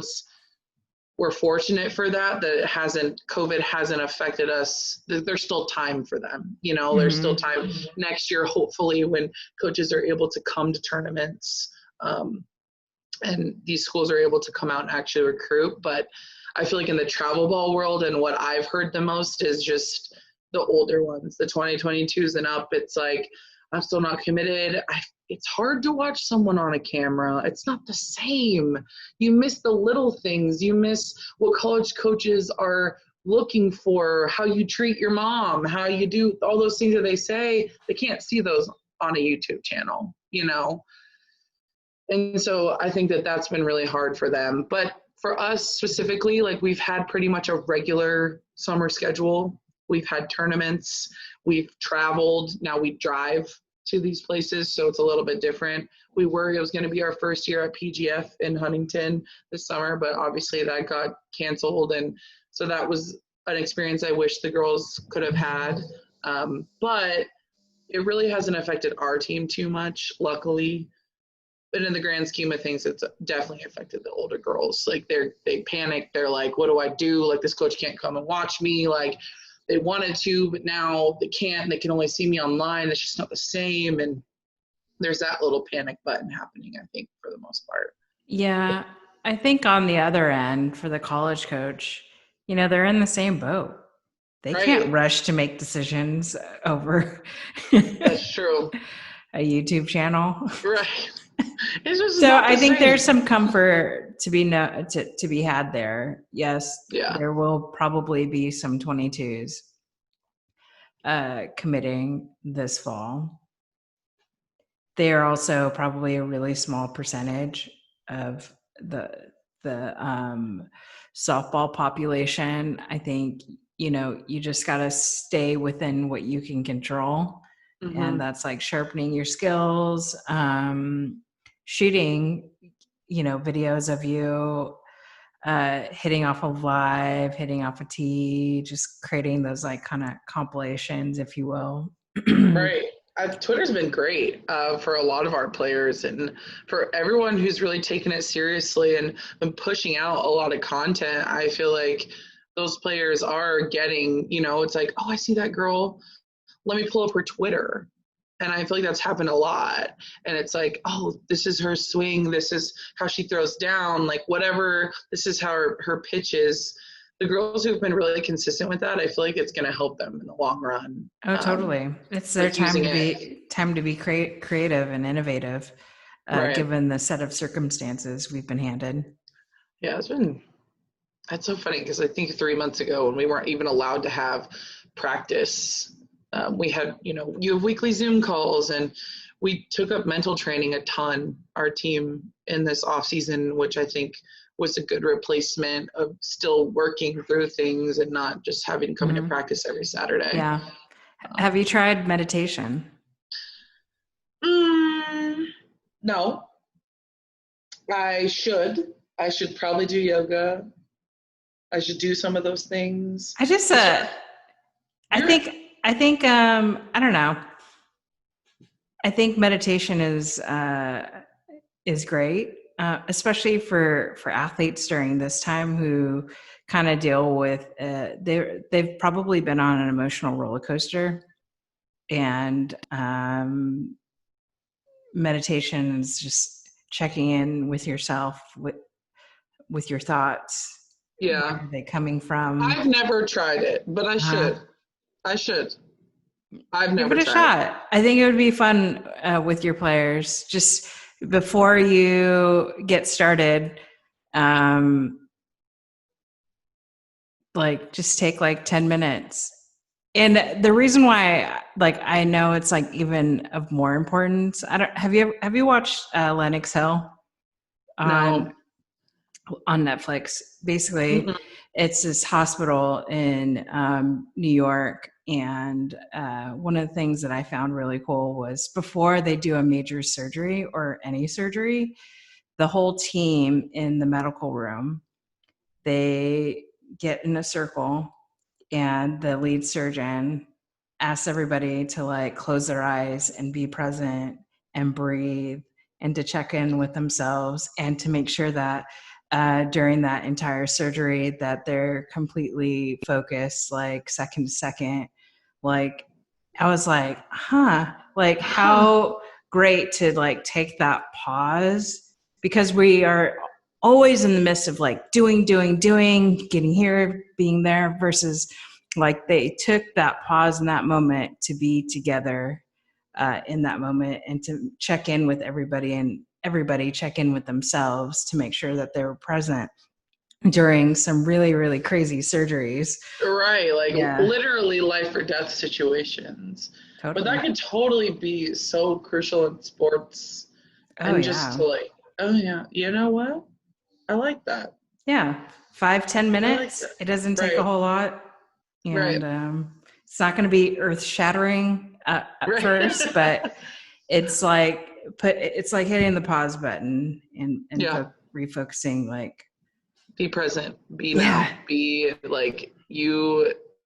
we're fortunate for that COVID hasn't affected us. There's still time for them. There's still time next year, hopefully, when coaches are able to come to tournaments and these schools are able to come out and actually recruit. But I feel like in the travel ball world, and what I've heard the most is just the older ones, the 2022s and up. It's like, I'm still not committed. It's hard to watch someone on a camera. It's not the same. You miss the little things. You miss what college coaches are looking for, how you treat your mom, how you do all those things that they say. They can't see those on a YouTube channel, And so I think that that's been really hard for them. But for us specifically, like we've had pretty much a regular summer schedule. We've had tournaments. We've traveled. Now we drive to these places, so it's a little bit different. It was going to be our first year at PGF in Huntington this summer, but obviously that got canceled, and so that was an experience I wish the girls could have had. But it really hasn't affected our team too much, luckily. But in the grand scheme of things, it's definitely affected the older girls. Like they panic. They're like, what do I do? Like, this coach can't come and watch me. Like, they wanted to, but now they can't. They can only see me online. It's just not the same. And there's that little panic button happening, I think, for the most part. Yeah. I think on the other end, for the college coach, they're in the same boat. They can't rush to make decisions over That's true. a YouTube channel. Right. It's just so I think there's some comfort to be had there. Yes, there will probably be some 22s committing this fall. They are also probably a really small percentage of the softball population. I think you just got to stay within what you can control, and that's like sharpening your skills, shooting videos of you hitting off of live, hitting off a tee, just creating those like kind of compilations, if you will. Right. Twitter's been great for a lot of our players, and for everyone who's really taken it seriously and been pushing out a lot of content. I feel like those players are getting, it's like, oh, I see that girl. Let me pull up her Twitter. And I feel like that's happened a lot. And it's like, oh, this is her swing. This is how she throws down, like whatever. This is how her pitch is. The girls who've been really consistent with that, I feel like it's going to help them in the long run. Oh, totally. It's their time to be creative and innovative, given the set of circumstances we've been handed. Yeah, that's so funny, because I think 3 months ago, when we weren't even allowed to have practice, we had, you have weekly Zoom calls, and we took up mental training a ton, our team, in this off season, which I think was a good replacement of still working through things and not just having to come into practice every Saturday. Yeah. Have you tried meditation? No. I should probably do yoga. I should do some of those things. I just, I think, I don't know. I think meditation is great. Especially for athletes during this time who kind of deal with they've probably been on an emotional roller coaster, and meditation is just checking in with yourself, with your thoughts. Yeah. Where are they coming from? I've never tried it, but I should. I've never give it a shot. I think it would be fun with your players. Just before you get started, just take 10 minutes. And the reason why, I know it's even of more importance. Have you watched Lenox Hill on Netflix? Basically, it's this hospital in New York. And one of the things that I found really cool was before they do a major surgery or any surgery, the whole team in the medical room, they get in a circle, and the lead surgeon asks everybody to close their eyes and be present and breathe, and to check in with themselves, and to make sure that during that entire surgery that they're completely focused, second to second. I was like, how great to take that pause, because we are always in the midst of doing, getting here, being there, versus they took that pause in that moment to be together in that moment, and to check in with everybody, and everybody check in with themselves to make sure that they were present during some really, really crazy surgeries. Right. Literally life or death situations. Totally. But that could totally be so crucial in sports. You know what? I like that. Yeah. 5-10 minutes. It doesn't take a whole lot. And it's not going to be earth shattering. at first, but it's like hitting the pause button and refocusing, like be present, be now, be like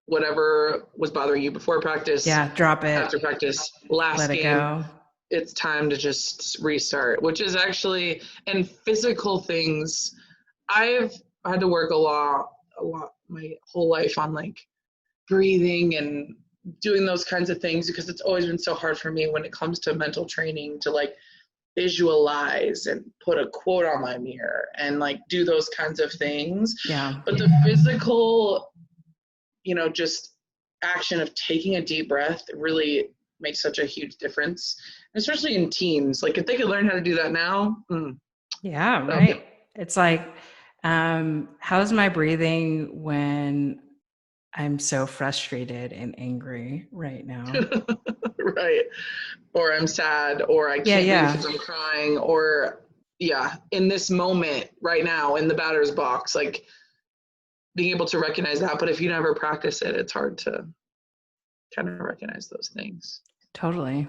whatever was bothering you before practice. Yeah, drop it. After practice, last let game, it go. It's time to just restart, which is actually, and physical things, I've had to work a lot my whole life on like breathing and doing those kinds of things, because it's always been so hard for me when it comes to mental training to like visualize and put a quote on my mirror and like do those kinds of things. Yeah. But the physical, just action of taking a deep breath really makes such a huge difference, especially in teams. Like if they could learn how to do that now. Yeah, right. Okay. It's like, how's my breathing when I'm so frustrated and angry right now? Right. Or I'm sad, or I can't breathe because I'm crying, or in this moment right now in the batter's box, like being able to recognize that. But if you never practice it, it's hard to kind of recognize those things. Totally.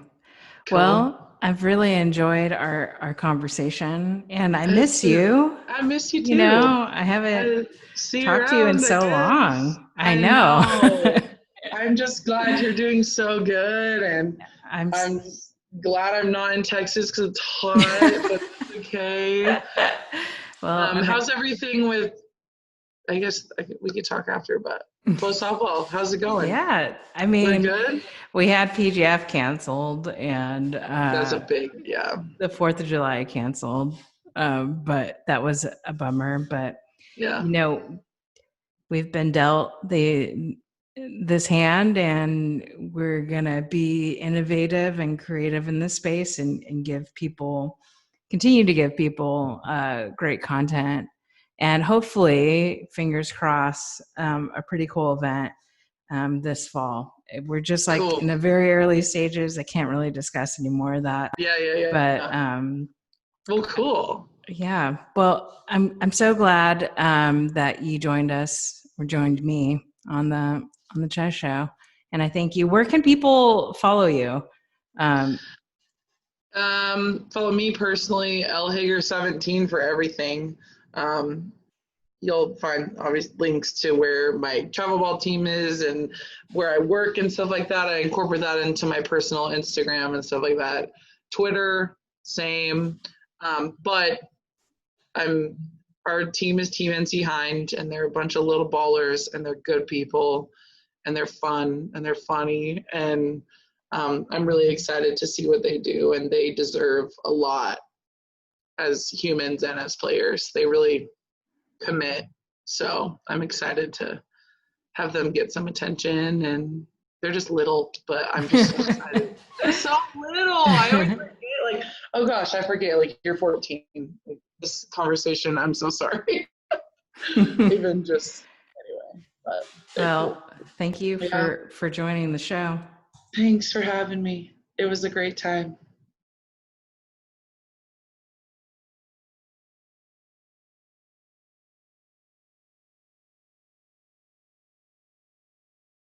Cool. Well, I've really enjoyed our conversation, and I miss you. I miss you too. I haven't talked to you in so long. I know. I'm just glad you're doing so good, and I'm glad I'm not in Texas because it's hot, but it's okay. Well, how's everything with, I guess we could talk after, but FloSoftball, how's it going? Yeah, I mean, good? We had PGF canceled, and that's a big, the 4th of July canceled, but that was a bummer. But we've been dealt this hand, and we're gonna be innovative and creative in this space, and continue to give people great content. And hopefully, fingers crossed, a pretty cool event this fall. We're just like in the very early stages. I can't really discuss any more of that. Yeah. But well, cool. Yeah. Well, I'm so glad that you joined us or joined me on the Chez Show, and I thank you. Where can people follow you? Follow me personally, Haeger17 for everything. You'll find obvious links to where my travel ball team is and where I work and stuff like that. I incorporate that into my personal Instagram and stuff like that. Twitter, same. But our team is Team NC Hind, and they're a bunch of little ballers, and they're good people, and they're fun, and they're funny, and I'm really excited to see what they do, and they deserve a lot as humans and as players. They really commit, so I'm excited to have them get some attention. And they're just little, but I'm just so excited. They're so little. I always forget, like, oh gosh, I forget, like, you're 14. This conversation, I'm so sorry. Even just anyway. But well, cool. Thank you for joining the show. Thanks for having me. It was a great time.